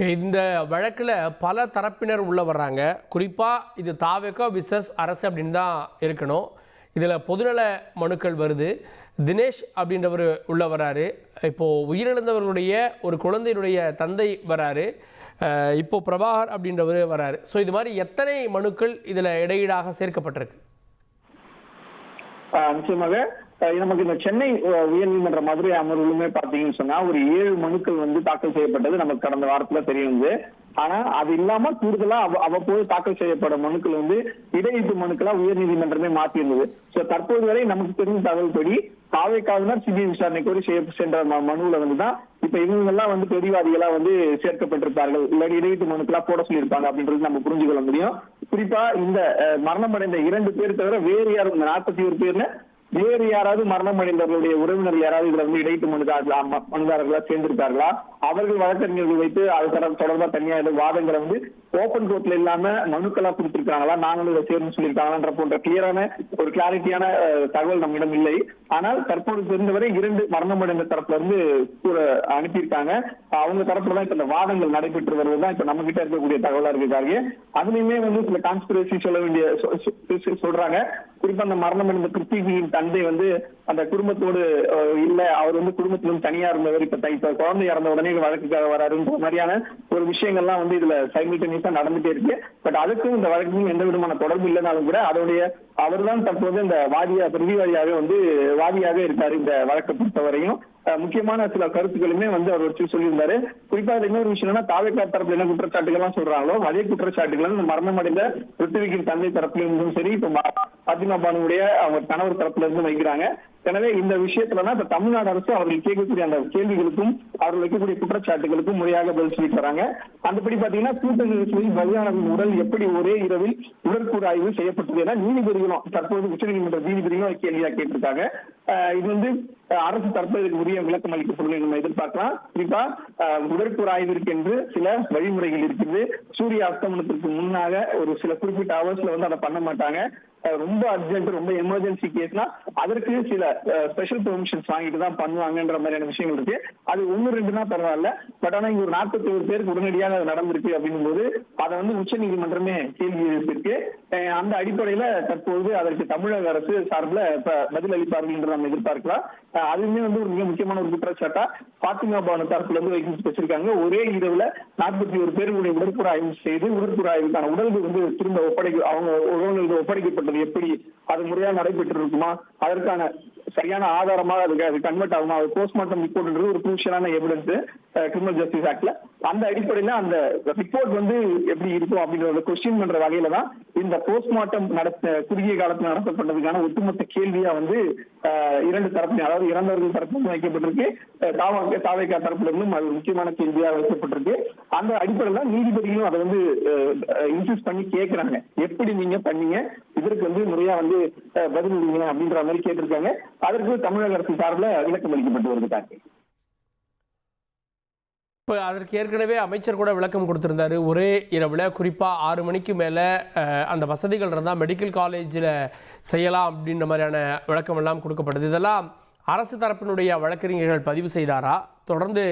இந்த வழக்கில் பல தரப்பினர் உள்ள வர்றாங்க. குறிப்பாக இது தாவேகா விசஸ் அரசு அப்படின்னு தான் இருக்கணும். இதில் பொதுநல மனுக்கள் வருது. தினேஷ் அப்படின்றவர் உள்ள வராரு. இப்போது உயிரிழந்தவர்களுடைய ஒரு குழந்தையினுடைய தந்தை வராரு. இப்போது பிரபாகர் அப்படின்றவர் வராரு. ஸோ இது மாதிரி எத்தனை மனுக்கள் இதில் இடையீடாக சேர்க்கப்பட்டிருக்கு? நிச்சயமாக நமக்கு இந்த சென்னை உயர்நீதிமன்ற மதுரை அமர்வுமே பாத்தீங்கன்னு சொன்னா ஒரு 7 மனுக்கள் தாக்கல் செய்யப்பட்டது நமக்கு கடந்த வாரத்துல தெரியும். ஆனா அது இல்லாம கூடுதலா அவ்வப்போது தாக்கல் செய்யப்படும் மனுக்கள் இடையீட்டு மனுக்களா உயர்நீதிமன்றமே மாற்றியிருந்தது. சோ தற்போது வரை நமக்கு தெரிந்த தகவல்படி தாவேகாவினர் சிபிஐ விசாரணை கோரி சென்ற மனுவுல தான் இப்ப இவங்க எல்லாம் பிரதிவாதிகளா சேர்க்கப்பட்டிருப்பார்கள், இல்லாட்டி இடையீட்டு மனுக்களா போட சொல்லியிருப்பாங்க அப்படின்றது நம்ம புரிஞ்சுக்கொள்ள முடியும். குறிப்பா இந்த மரணமடைந்த 2 பேர் தவிர வேறு யாரும் 41 பேர்ல வேறு யாராவது மரணம் அடைந்தவர்களுடைய உறவினர் யாராவது இதுல இடையீட்டு மனுதாரர்களா சேர்ந்திருக்கார்களா, அவர்கள் வழக்கறிஞர்கள் வைத்து அது தொடர்பா தனியா வாதங்களை ஓபன் கோர்ட்ல இல்லாம மனுக்களா கொடுத்திருக்காங்களா, நாங்களும் இதை சேர்ந்து சொல்லியிருக்காங்களா போன்ற கிளாரிட்டியான தகவல் நம்மிடம் இல்லை. ஆனால் தற்போது தெரிந்தவரை 2 மரணம் அடைந்த தரப்புல இருந்து அனுப்பியிருக்காங்க. அவங்க தரப்புல தான் இப்ப இந்த வாதங்கள் நடைபெற்று வருவதுதான் இப்ப நம்ம கிட்ட இருக்கக்கூடிய தகவலா இருக்காங்க. அதுலயுமே சில கான்ஸ்பிரசி சொல்ல வேண்டிய சொல்றாங்க. குறிப்பா அந்த மரணம் அடைந்த கிருத்திகியின் தந்தை அந்த குடும்பத்தோடு இல்ல, அவர் குடும்பத்திலும் தனியா இருந்தவர், இப்ப குழந்தை இறந்த உடனே வழக்குக்காக வராருன்ற மாதிரியான ஒரு விஷயங்கள்லாம் இதுல சைமில்டேனியஸா நடந்துட்டே இருக்கு. பட் அதுக்கும் இந்த வழக்குக்கும் எந்த விதமான தொடர்பு இல்லைனாலும் கூட அவர் தான் தற்போது இந்த வாதியாக இருக்காரு. இந்த வழக்கை பொறுத்தவரையும் முக்கியமான சில கருத்துக்களுமே அவர் வச்சு சொல்லியிருந்தாரு. குறிப்பா இன்னொரு விஷயம்னா தாவேகா தரப்புல என்ன குற்றச்சாட்டுகள் எல்லாம் சொல்றாங்களோ அதே குற்றச்சாட்டுகள் இந்த மரணம் அடைந்த ரித்விக்கின் தந்தை தரப்புல இருந்தும் சரி, இப்ப பாத்திமா பானுடைய அவங்க கணவர் தரப்புல இருந்து வைக்கிறாங்க. எனவே இந்த விஷயத்துலதான் இப்ப தமிழ்நாடு அரசு அவர்கள் கேட்கக்கூடிய அந்த கேள்விகளுக்கும் அவர்கள் வைக்கக்கூடிய குற்றச்சாட்டுகளுக்கும் முறையாக பதில் சொல்லிட்டு வராங்க. அந்தபடி பாத்தீங்கன்னா கூட்ட நெரிசலில் பலியானவரின் உடல் எப்படி ஒரே இரவில் உடற்கூறு ஆய்வு செய்யப்பட்டது என நீதிபதிகளும் தற்போது உச்சநீதிமன்ற நீதிபதிகளும் கேள்வியா கேட்டிருக்காங்க. இது அரசு தரப்பு இதுக்கு உரிய விளக்கம் அளிக்கப்படும் நம்ம எதிர்பார்க்கலாம். குறிப்பா உடற்கூறு ஆய்விற்கு என்று சில வழிமுறைகள் இருக்குது. சூரிய அஸ்தமனத்திற்கு முன்னாக ஒரு சில குறிப்பிட்ட ஹவர்ஸ்ல அதை பண்ண மாட்டாங்க. ரொம்ப அர்ஜென்ட், ரொம்ப எமர்ஜென்சி கேஸ்னா அதற்கு சில ஸ்பெஷல் பெர்மிஷன்ஸ் வாங்கிட்டு தான் பண்ணுவாங்கன்ற மாதிரியான விஷயங்கள் இருக்கு. அது 1-2 பரவாயில்ல. பட் ஆனா இங்க ஒரு 41 பேருக்கு உடனடியாக அது நடந்திருக்கு அப்படிங்கும் போது அதை உச்ச நீதிமன்றமே கேள்வி எழுப்பிருக்கு. அந்த அடிப்படையில தற்போது அதற்கு தமிழக அரசு சார்பில் பதில் அளிப்பார்கள் என்று நம்ம எதிர்பார்க்கலாம். அதுவுமே ஒரு மிக முக்கியமான ஒரு குற்றச்சாட்டா பாத்திமா பானு தரப்புல வச்சிருக்காங்க. ஒரே இரவுல 41 பேருடைய உடற்கூறு ஆய்வு செய்து உடற்கூறு ஆய்வுக்கான உடல்கள் திரும்ப அவங்க உறவினர்கள் ஒப்படைக்கப்பட்டது எப்படி அது முறையா நடைபெற்று இருக்குமா, அதற்கான சரியான ஆதாரமாக அது கன்வெர்ட் ஆகுமா, அது போஸ்ட்மார்ட்டம் ரிப்போர்ட் ஒரு குரூஷியலான எவிடன்ஸ் கிரிமினல் ஜஸ்டிஸ் ஆக்ட்ல. அந்த அடிப்படையில அந்த ரிப்போர்ட் எப்படி இருக்கும் அப்படின்ற கொஸ்டின் பண்ற வகையில தான் இந்த போஸ்ட்மார்ட்டம் குறுகிய காலத்தில் நடத்தப்பட்டதுக்கான ஒட்டுமொத்த கேள்வியா 2 தரப்பு, அதாவது இறந்தவர்கள் தரப்பும் வைக்கப்பட்டிருக்கு, தாவேகா தரப்புல இருந்தும் அது முக்கியமான கேள்வியா வைக்கப்பட்டிருக்கு. அந்த அடிப்படையில நீதிபதிகளும் அதை இன்சிஸ்ட் பண்ணி கேட்கிறாங்க, எப்படி நீங்க பண்ணீங்க, இதற்கு முறையா பதில் அப்படின்ற மாதிரி கேட்டிருக்காங்க. அதற்கு தமிழக அரசு சார்பில் விளக்கம் அளிக்கப்பட்டு வருகிறாங்க. இப்போ அதற்கு ஏற்கனவே அமைச்சர் கூட விளக்கம் கொடுத்திருந்தாரு. ஒரே இரவில் குறிப்பாக 6 மணிக்கு மேலே அந்த வசதிகள் இருந்தால் மெடிக்கல் காலேஜில் செய்யலாம் அப்படின்ற மாதிரியான விளக்கம் எல்லாம் கொடுக்கப்பட்டது. இதெல்லாம் அரசு தரப்பினுடைய வழக்கறிஞர்கள் பதிவு செய்தாரா? தொடர்ந்து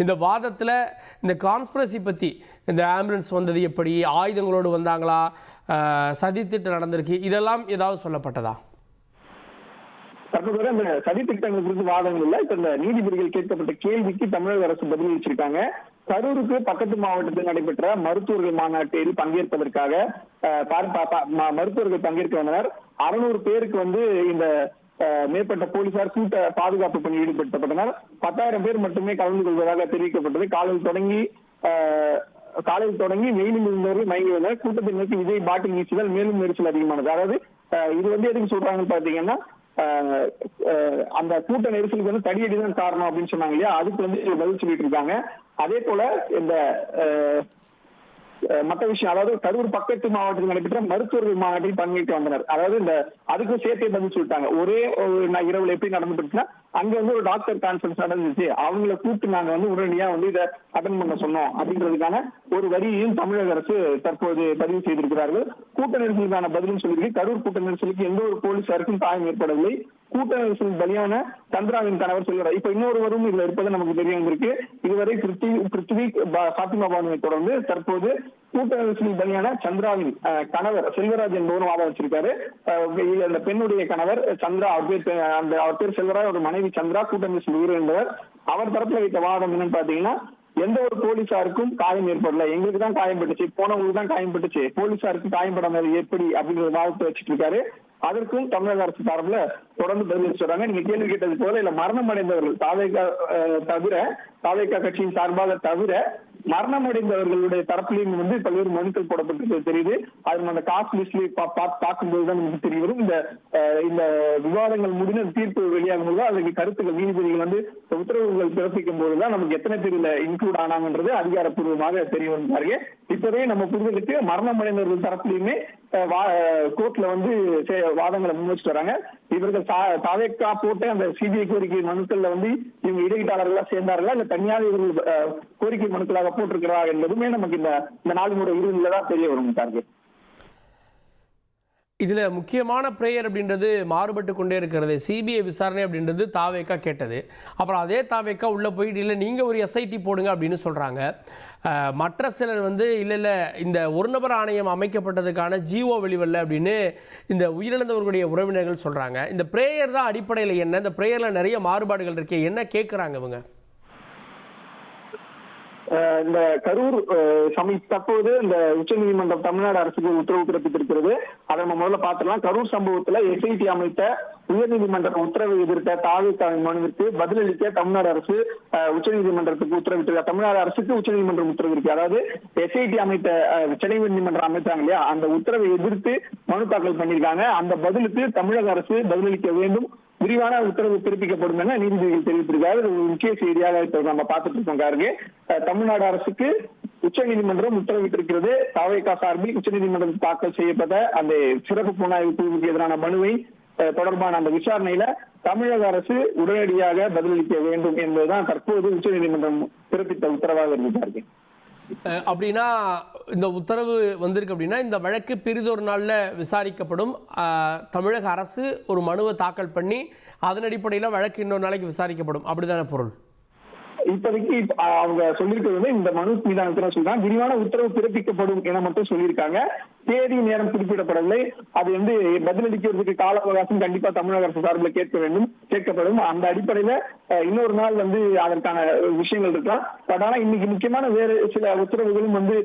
இந்த வாதத்தில் இந்த கான்ஸ்பிரசி பற்றி, இந்த ஆம்புலன்ஸ் வந்தது எப்படி, ஆயுதங்களோடு வந்தாங்களா, சதித்திட்டம் நடந்திருக்கு, இதெல்லாம் ஏதாவது சொல்லப்பட்டதா? தற்போது இந்த சதி திட்டங்கள் குறித்து வாதங்கள் இல்லை. இப்ப இந்த நீதிபதிகள் கேட்கப்பட்ட கேள்விக்கு தமிழக அரசு பதில் அளிச்சிருக்காங்க. கரூருக்கு பக்கத்து மாவட்டத்தில் நடைபெற்ற மருத்துவர்கள் மாநாட்டில் பங்கேற்பதற்காக மருத்துவர்கள் பங்கேற்க வந்தனர். 600 பேருக்கு இந்த மேற்பட்ட போலீசார் கூட்ட பாதுகாப்பு பணி ஈடுபடுத்தப்பட்டனர். 10,000 பேர் மட்டுமே கலந்து கொள்வதாக தெரிவிக்கப்பட்டது. காலையில் தொடங்கி வெயிலில் இருந்தவர்கள் மயங்கி வந்தனர். கூட்டத்தை நோக்கி விஜய் பாட்டில் வீசுதல் மேலும் நெரிசல் அதிகமானது. அதாவது இது எதுக்கு சொல்றாங்கன்னு பாத்தீங்கன்னா, அந்த கூட்ட நெரிசலுக்கு தடியடிதான் காரணம் அப்படின்னு சொன்னாங்க இல்லையா, அதுக்கு பதில் சொல்லிட்டு இருக்காங்க. அதே போல இந்த மற்ற விஷயம், அதாவது கரூர் பக்கத்து மாவட்டத்தில் நடைபெற்ற மருத்துவர்கள் மாநாட்டில் பங்கேற்க வந்தனர். அதாவது அதுக்கும் சேர்த்தே பதில் சொல்லிட்டாங்க. ஒரே இரவுல எப்படி நடந்துச்சுன்னா அங்க வந்து ஒரு டாக்டர் கான்ஃபரன்ஸ் நடந்துச்சு, அவங்களை கூப்பிட்டு நாங்க வந்து உடனடியா வந்து இதை அட்டன் பண்ண சொன்னோம் அப்படின்றதுக்கான ஒரு வரியையும் தமிழக அரசு தற்போது பதிவு செய்திருக்கிறார்கள். கூட்ட நெரிசலுக்கான பதிலும் சொல்லியிருக்கு. கரூர் கூட்ட நெரிசலுக்கு எந்த ஒரு போலீசாருக்கும் காயம் ஏற்படவில்லை. கூட்ட நெரிசல் பலியான சந்திராவின் கணவர் செல்வராஜ் இப்ப இன்னொருவரும் இதுல இருப்பது நமக்கு தெரிய வந்திருக்கு. இதுவரை பிருத்திவி ஃபாத்திமா பானுவை தொடர்ந்து தற்போது கூட்ட நெரிசலில் பலியான சந்திராவின் கணவர் செல்வராஜ் என்பவரும் வாதம் வச்சிருக்காரு. அந்த பெண்ணுடைய கணவர் சந்திரா, அவர் பேர் செல்வராஜ், ஒரு மனைவி சந்திரா கூட்ட நெரிசல் உயிரிழந்தவர். அவர் தரப்புல வைத்த வாதம் என்னன்னு பாத்தீங்கன்னா, எந்த ஒரு போலீசாருக்கும் காயம் ஏற்படல, எங்களுக்கு தான் காயம் பட்டுச்சு, போனவங்களுக்கு தான் காயம் பட்டுச்சு, போலீசாருக்கு காயப்படாமல் எப்படி அப்படிங்கிற வாதத்தை வச்சுட்டு இருக்காரு. அதற்கும் தமிழக அரசு சார்பில் தொடர்ந்து பதில் சொல்றாங்க. நீங்க கேள்வி கேட்டது போல இல்ல மரணம் அடைந்தவர்கள் தாவேகா கட்சியின் சார்பாக தவிர மரணம் அடைந்தவர்களுடைய தரப்பிலையும் வந்து பல்வேறு மனுக்கள் போடப்பட்டு தெரியுது. அது அந்த காஸ்ட் லிஸ்ட்ல பார்க்கும்போதுதான் நமக்கு தெரிய வரும். இந்த விவாதங்கள் முடிந்து தீர்ப்பு வெளியாகும் போது அதுக்கு கருத்துக்கள் நீதிபதிகள் வந்து உத்தரவுகள் பிறப்பிக்கும் போதுதான் நமக்கு எத்தனை பேர் இதுல இன்க்ளூட் ஆனாங்கன்றது அதிகாரப்பூர்வமாக தெரிய வந்தாரு. இப்பவே நம்ம புரிதலுக்கு மரணம் அடைந்தவர்கள் தரப்பிலையுமே கோர்ட்ல வந்து வாதங்களை முன்வச்சுட்டு வராங்க. இவர்கள் தாவேக்கா போட்ட அந்த சிபிஐ கோரிக்கை மனுக்கள்ல வந்து இவங்க இடையீட்டாளர்களா சேர்ந்தார்களா இல்ல தனியாக இவர்கள் கோரிக்கை மனுக்களாக போட்டிருக்கிறா என்பதுமே நமக்கு இந்த நாலு முறை இறுதியில தான் தெரிய வரும் டார்கெட். இதில் முக்கியமான ப்ரேயர் அப்படின்றது மாறுபட்டு கொண்டே இருக்கிறது. சிபிஐ விசாரணை அப்படின்றது தாவேக்கா கேட்டது. அப்புறம் அதே தாவேக்கா உள்ளே போயிட்டு இல்லை நீங்கள் ஒரு எஸ்ஐடி போடுங்க அப்படின்னு சொல்கிறாங்க. மற்ற சிலர் வந்து இல்லை இந்த ஒரு நபர் ஆணையம் அமைக்கப்பட்டதுக்கான ஜிஓ வெளிவரல அப்படின்னு இந்த உயிரிழந்தவர்களுடைய உறவினர்கள் சொல்கிறாங்க. இந்த ப்ரேயர் தான் அடிப்படையில் என்ன, இந்த ப்ரேயரில் நிறைய மாறுபாடுகள் இருக்கே, என்ன கேட்குறாங்க இவங்க? இந்த கரூர் தற்போது இந்த உச்சநீதிமன்றம் தமிழ்நாடு அரசுக்கு உத்தரவு பிறப்பித்திருக்கிறது. அதை நம்ம முதல்ல பார்த்துக்கலாம். கரூர் சம்பவத்துல எஸ்ஐடி அமைத்த உயர்நீதிமன்ற உத்தரவை எதிர்த்த தாவேக்காவின் மனுவிற்கு பதிலளிக்க தமிழ்நாடு அரசு உச்சநீதிமன்றத்துக்கு உத்தரவிட்டிருக்க. தமிழ்நாடு அரசுக்கு உச்சநீதிமன்றம் உத்தரவு இருக்கு. அதாவது எஸ்ஐடி அமைத்த சென்னை உயர்நீதிமன்றம் அமைத்தாங்க இல்லையா, அந்த உத்தரவை எதிர்த்து மனு தாக்கல் பண்ணியிருக்காங்க. அந்த பதிலுக்கு தமிழக அரசு பதிலளிக்க வேண்டும், விரிவான உத்தரவு பிறப்பிக்கப்படும் என நீதிபதிகள் தெரிவித்திருக்காரு. முக்கிய செய்தியாக நம்ம பார்த்துட்டு இருக்கோம். தமிழ்நாடு அரசுக்கு உச்சநீதிமன்றம் உத்தரவிட்டிருக்கிறது. தாவேகா சார்பில் உச்சநீதிமன்றத்தில் தாக்கல் செய்யப்பட்ட அந்த சிறப்பு புலனாய்வு குழுவுக்கு எதிரான மனுவை தொடர்பான அந்த விசாரணையில தமிழக அரசு உடனடியாக பதிலளிக்க வேண்டும் என்பதுதான் தற்போது உச்சநீதிமன்றம் பிறப்பித்த உத்தரவாக இருக்கிறார்கள். அப்படின்னா இந்த உத்தரவு வந்திருக்கு அப்படின்னா இந்த வழக்கு பிறிதொரு நாளில் விசாரிக்கப்படும். தமிழக அரசு ஒரு மனுவை தாக்கல் பண்ணி அதன் அடிப்படையில் வழக்கு இன்னொரு நாளைக்கு விசாரிக்கப்படும், அப்படிதான பொருள்? இப்போதைக்கு அவங்க சொல்லியிருக்கிறது இந்த மனு மீதான சொல்றாங்க, விரிவான உத்தரவு பிறப்பிக்கப்படும் என மட்டும் சொல்லியிருக்காங்க. தேதி நேரம் குறிப்பிடப்படவில்லை. அது வந்து பதிலளிக்கிறதுக்கு கால அவகாசம் கண்டிப்பா தமிழக அரசு சார்பில் கேட்கப்படும். அந்த அடிப்படையில இன்னொரு நாள் வந்து அதற்கான விஷயங்கள் இருக்கலாம். பட் ஆனா இன்னைக்கு முக்கியமான வேறு சில உத்தரவுகளும் வந்து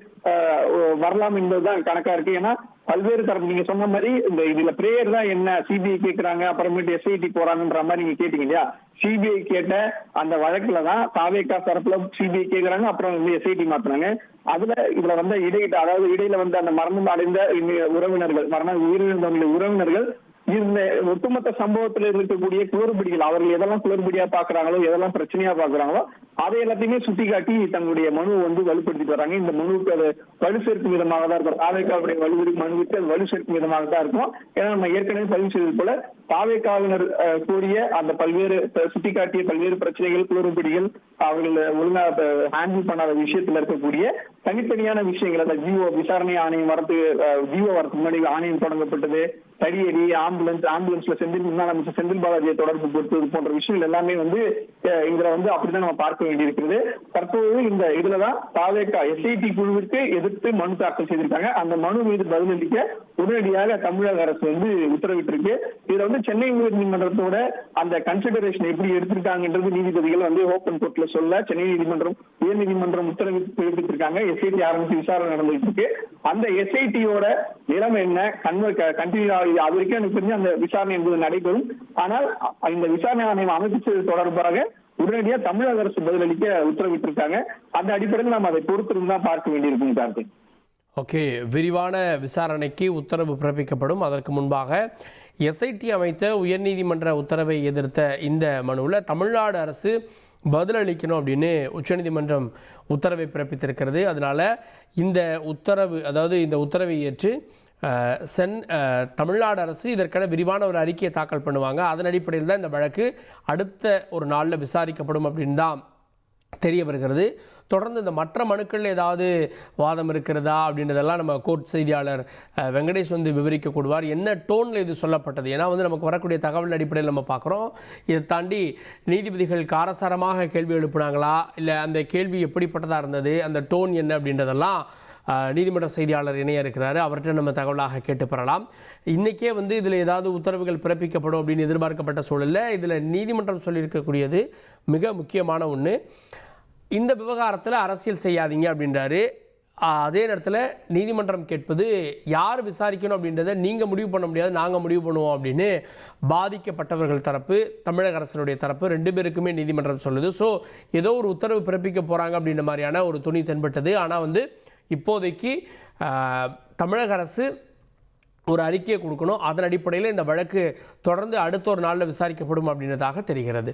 வரலாம் என்பதுதான் கணக்கா இருக்கு. ஏன்னா பல்வேறு தரப்பு நீங்க சொன்ன மாதிரி இந்த இதுல பிரேயர் தான் என்ன, சிபிஐ கேட்கறாங்க அப்புறமேட்டு எஸ்ஐடி போறாங்கன்ற மாதிரி நீங்க கேட்டீங்க இல்லையா. சிபிஐ கேட்ட அந்த வழக்குல தான் தாவேகா தரப்புல சிபிஐ கேட்கறாங்க, அப்புறம் வந்து எஸ்ஐடி மாத்துறாங்க. இதுல வந்து இடையில வந்து அந்த மரணம் அடைந்த உறவினர்கள், உயிரிழந்தவர்களுடைய உறவினர்கள் இந்த ஒட்டுமொத்த சம்பவத்தில் இருக்கக்கூடிய குளறுபடிகள், அவர்கள் எதெல்லாம் குளறுபடியா பாக்குறாங்களோ, எதெல்லாம் பிரச்சனையா பாக்குறாங்களோ அதை எல்லாத்தையுமே சுட்டிக்காட்டி தங்களுடைய மனுவை வந்து வலுப்படுத்திட்டு வராங்க. இந்த மனுவுக்கு அது வலு சேர்க்கும் விதமாக தான் இருக்கும். தாவேக்காவுடைய மனுவுக்கு அது வலு சேர்க்கும் விதமாக தான் இருக்கும். ஏன்னா நம்ம ஏற்கனவே பதிவு செய்தது போல தாவேக்காவினர் கோரிய அந்த பல்வேறு சுட்டிக்காட்டிய பல்வேறு பிரச்சனைகள், குளறுபடிகள், அவர்கள் ஒழுங்கா ஹேண்டில் பண்ணாத விஷயத்துல இருக்கக்கூடிய தனித்தனியான விஷயங்கள், அந்த ஜிஓ விசாரணை ஆணையம் வரதுக்கு முன்னாடி ஆணையம் தொடங்கப்பட்டது, தடியடி, ஆம்புலன்ஸ்ல முன்னாள் அமைச்சர் செந்தில் பாலாஜியை தொடர்பு கொடுத்தது போன்ற விஷயங்கள் எல்லாமே வந்து இதுல வந்து அப்படிதான் நம்ம பார்க்க வேண்டியிருக்கிறது. தற்போது இந்த இதுலதான் தாவேகா எஸ்ஐடி குழுவிற்கு எதிர்த்து மனு தாக்கல் செய்திருக்காங்க. அந்த மனு மீது பதிலளிக்க உடனடியாக தமிழக அரசு வந்து உத்தரவிட்டிருக்கு. இதுல வந்து சென்னை உயர்நீதிமன்றத்தோட அந்த கன்சிடரேஷன் எப்படி எடுத்திருக்காங்கன்றது நீதிபதிகள் வந்து ஓபன் கோர்ட்ல சொல்ல சென்னை உயர்நீதிமன்றம் உத்தரவு பிறப்பித்திருக்காங்க. எஸ்ஐடி ஆரம்பிச்சு விசாரணை நடந்துட்டு இருக்கு. அந்த எஸ்ஐடியோட நிலைமை என்ன, கண்டினியூ அது வரைக்கும் எனக்கு தெரிஞ்ச அந்த விசாரணை என்பது நடைபெறும். ஆனால் இந்த விசாரணை ஆணையம் அமைச்சது தொடர்பாக உடனடியாக தமிழக அரசு பதிலளிக்க உத்தரவிட்டிருக்காங்க. அந்த அடிப்படையில் நாம் அதை பொறுத்திருந்து தான் பார்க்க வேண்டியிருக்கும் கார்த்திக். ஓகே, விரிவான விசாரணைக்கு உத்தரவு பிறப்பிக்கப்படும். அதற்கு முன்பாக எஸ்ஐடி அமைத்த உயர்நீதிமன்ற உத்தரவை எதிர்த்த இந்த மனுவில் தமிழ்நாடு அரசு பதிலளிக்கணும் அப்படின்னு உச்சநீதிமன்றம் உத்தரவை பிறப்பித்திருக்கிறது. அதனால் இந்த உத்தரவை ஏற்று தமிழ்நாடு அரசு இதற்கான விரிவான ஒரு அறிக்கையை தாக்கல் பண்ணுவாங்க. அதன் அடிப்படையில் தான் இந்த வழக்கு அடுத்த ஒரு நாளில் விசாரிக்கப்படும் அப்படின்னு தான் தெரிய வருகிறது. தொடர்ந்து இந்த மற்ற மனுக்களில் ஏதாவது வாதம் இருக்கிறதா அப்படின்றதெல்லாம் நம்ம கோர்ட் செய்தியாளர் வெங்கடேஷ் விவரிக்க கூடுவார். என்ன டோனில் இது சொல்லப்பட்டது, ஏன்னா நமக்கு வரக்கூடிய தகவல் அடிப்படையில் நம்ம பார்க்குறோம். இதை தாண்டி நீதிபதிகள் காரசாரமாக கேள்வி எழுப்புனாங்களா, இல்லை அந்த கேள்வி எப்படிப்பட்டதாக இருந்தது, அந்த டோன் என்ன அப்படின்றதெல்லாம் நீதிமன்ற செய்தியாளர் இணைய இருக்கிறாரு, அவர்கிட்ட நம்ம தகவலாக கேட்டு பெறலாம். இன்றைக்கே இதில் ஏதாவது உத்தரவுகள் பிறப்பிக்கப்படும் அப்படின்னு எதிர்பார்க்கப்பட்ட சூழலில் இதில் நீதிமன்றம் சொல்லியிருக்கக்கூடியது மிக முக்கியமான ஒன்று. இந்த விவகாரத்தில் அரசியல் செய்யாதீங்க அப்படின்றாரு. அதே நேரத்தில் நீதிமன்றம் கேட்பது யார் விசாரிக்கணும் அப்படின்றத நீங்கள் முடிவு பண்ண முடியாது, நாங்கள் முடிவு பண்ணுவோம் அப்படின்னு பாதிக்கப்பட்டவர்கள் தரப்பு, தமிழக அரசினுடைய தரப்பு 2 பேருக்குமே நீதிமன்றம் சொல்லுது. ஸோ ஏதோ ஒரு உத்தரவு பிறப்பிக்க போகிறாங்க அப்படின்ற மாதிரியான ஒரு துணி தென்பட்டது. ஆனால் இப்போதைக்கு தமிழக அரசு ஒரு அறிக்கையை கொடுக்கணும். அதன் அடிப்படையில் இந்த வழக்கு தொடர்ந்து அடுத்த ஒரு நாளில் விசாரிக்கப்படும் அப்படின்றதாக தெரிகிறது.